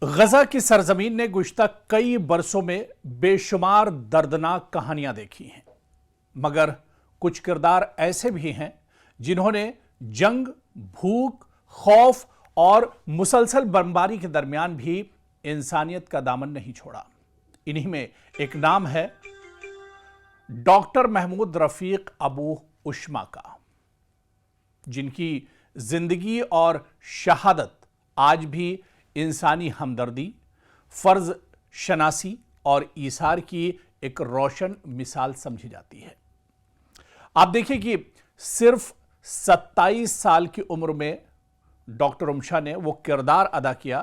غزہ کی سرزمین نے گزشتہ کئی برسوں میں بے شمار دردناک کہانیاں دیکھی ہیں، مگر کچھ کردار ایسے بھی ہیں جنہوں نے جنگ، بھوک، خوف اور مسلسل بمباری کے درمیان بھی انسانیت کا دامن نہیں چھوڑا۔ انہی میں ایک نام ہے ڈاکٹر محمود رفیق ابو اشما کا، جن کی زندگی اور شہادت آج بھی انسانی ہمدردی، فرض شناسی اور ایثار کی ایک روشن مثال سمجھی جاتی ہے۔ آپ دیکھیں کہ صرف 27 سال کی عمر میں ڈاکٹر امشا نے وہ کردار ادا کیا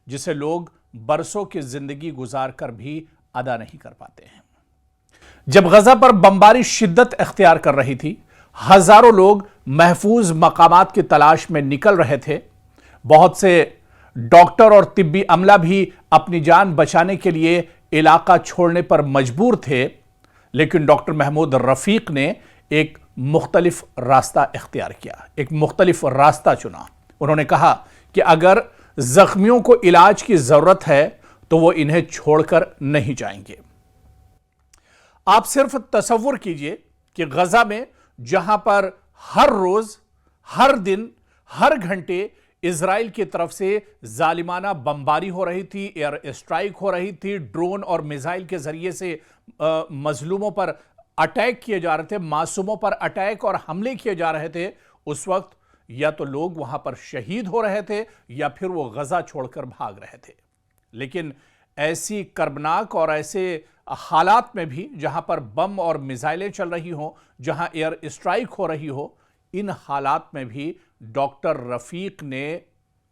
جسے لوگ برسوں کی زندگی گزار کر بھی ادا نہیں کر پاتے ہیں۔ جب غزہ پر بمباری شدت اختیار کر رہی تھی، ہزاروں لوگ محفوظ مقامات کی تلاش میں نکل رہے تھے۔ بہت سے ڈاکٹر اور طبی عملہ بھی اپنی جان بچانے کے لیے علاقہ چھوڑنے پر مجبور تھے، لیکن ڈاکٹر محمود رفیق نے ایک مختلف راستہ اختیار کیا، ایک مختلف راستہ چنا۔ انہوں نے کہا کہ اگر زخمیوں کو علاج کی ضرورت ہے تو وہ انہیں چھوڑ کر نہیں جائیں گے۔ آپ صرف تصور کیجئے کہ غزہ میں جہاں پر ہر روز، ہر دن، ہر گھنٹے اسرائیل کی طرف سے ظالمانہ بمباری ہو رہی تھی، ایئر اسٹرائک ہو رہی تھی، ڈرون اور میزائل کے ذریعے سے مظلوموں پر اٹیک کیے جا رہے تھے، معصوموں پر اٹیک اور حملے کیے جا رہے تھے، اس وقت یا تو لوگ وہاں پر شہید ہو رہے تھے یا پھر وہ غزہ چھوڑ کر بھاگ رہے تھے۔ لیکن ایسی کربناک اور ایسے حالات میں بھی جہاں پر بم اور میزائلیں چل رہی ہوں، جہاں ایئر اسٹرائک ہو رہی ہو، ان حالات میں بھی ڈاکٹر رفیق نے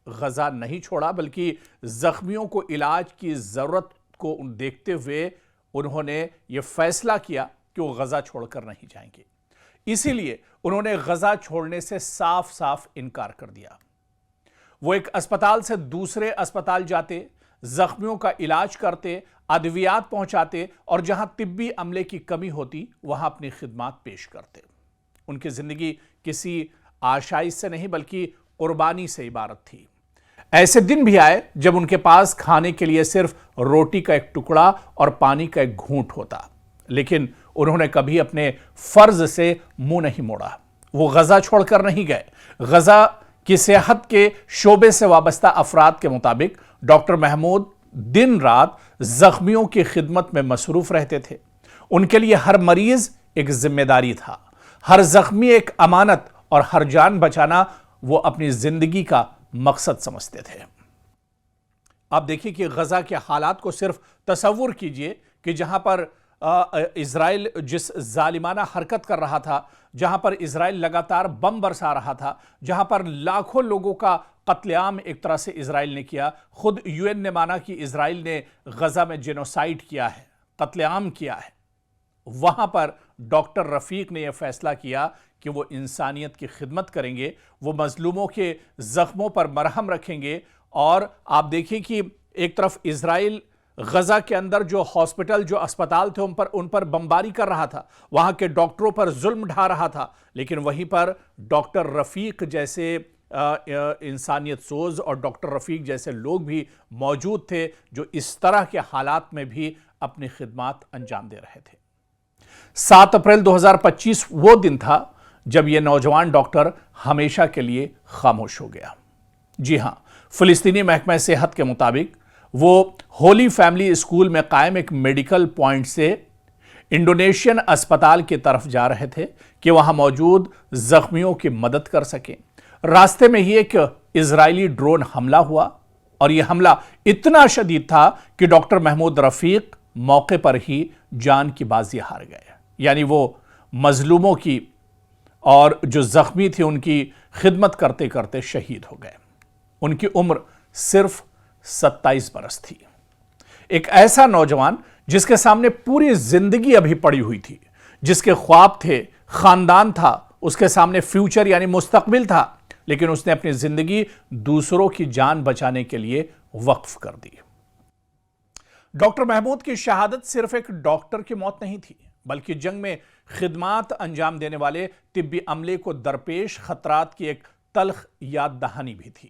غزہ نہیں چھوڑا، بلکہ زخمیوں کو علاج کی ضرورت کو دیکھتے ہوئے انہوں نے یہ فیصلہ کیا کہ وہ غزہ چھوڑ کر نہیں جائیں گے۔ اسی لیے انہوں نے غزہ چھوڑنے سے صاف صاف انکار کر دیا۔ وہ ایک اسپتال سے دوسرے اسپتال جاتے، زخمیوں کا علاج کرتے، ادویات پہنچاتے اور جہاں طبی عملے کی کمی ہوتی وہاں اپنی خدمات پیش کرتے۔ ان کی زندگی کسی آشائش سے نہیں بلکہ قربانی سے عبارت تھی۔ ایسے دن بھی آئے جب ان کے پاس کھانے کے لیے صرف روٹی کا ایک ٹکڑا اور پانی کا ایک گھونٹ ہوتا، لیکن انہوں نے کبھی اپنے فرض سے منہ نہیں موڑا۔ وہ غزہ چھوڑ کر نہیں گئے۔ غزہ کی صحت کے شعبے سے وابستہ افراد کے مطابق ڈاکٹر محمود دن رات زخمیوں کی خدمت میں مصروف رہتے تھے۔ ان کے لیے ہر مریض ایک ذمہ داری تھا، ہر زخمی ایک امانت اور ہر جان بچانا وہ اپنی زندگی کا مقصد سمجھتے تھے۔ آپ دیکھیں کہ غزہ کے حالات کو صرف تصور کیجئے کہ جہاں پر اسرائیل جس ظالمانہ حرکت کر رہا تھا، جہاں پر اسرائیل لگاتار بم برسا رہا تھا، جہاں پر لاکھوں لوگوں کا قتل عام ایک طرح سے اسرائیل نے کیا۔ خود UN نے مانا کہ اسرائیل نے غزہ میں جینوسائیڈ کیا ہے، قتل عام کیا ہے۔ وہاں پر ڈاکٹر رفیق نے یہ فیصلہ کیا کہ وہ انسانیت کی خدمت کریں گے، وہ مظلوموں کے زخموں پر مرہم رکھیں گے۔ اور آپ دیکھیں کہ ایک طرف اسرائیل غزہ کے اندر جو ہاسپٹل، جو اسپتال تھے ان پر بمباری کر رہا تھا، وہاں کے ڈاکٹروں پر ظلم ڈھا رہا تھا، لیکن وہیں پر ڈاکٹر رفیق جیسے انسانیت سوز اور ڈاکٹر رفیق جیسے لوگ بھی موجود تھے جو اس طرح کے حالات میں بھی اپنی خدمات انجام دے رہے تھے۔ 7 اپریل 2025 وہ دن تھا جب یہ نوجوان ڈاکٹر ہمیشہ کے لیے خاموش ہو گیا۔ جی ہاں، فلسطینی محکمہ صحت کے مطابق وہ ہولی فیملی اسکول میں قائم ایک میڈیکل پوائنٹ سے انڈونیشین اسپتال کی طرف جا رہے تھے کہ وہاں موجود زخمیوں کی مدد کر سکیں۔ راستے میں ہی ایک اسرائیلی ڈرون حملہ ہوا اور یہ حملہ اتنا شدید تھا کہ ڈاکٹر محمود رفیق موقع پر ہی جان کی بازی ہار گئے، یعنی وہ مظلوموں کی اور جو زخمی تھے ان کی خدمت کرتے کرتے شہید ہو گئے۔ ان کی عمر صرف 27 برس تھی۔ ایک ایسا نوجوان جس کے سامنے پوری زندگی ابھی پڑی ہوئی تھی، جس کے خواب تھے، خاندان تھا، اس کے سامنے فیوچر یعنی مستقبل تھا، لیکن اس نے اپنی زندگی دوسروں کی جان بچانے کے لیے وقف کر دی۔ ڈاکٹر محمود کی شہادت صرف ایک ڈاکٹر کی موت نہیں تھی، بلکہ جنگ میں خدمات انجام دینے والے طبی عملے کو درپیش خطرات کی ایک تلخ یاد دہانی بھی تھی۔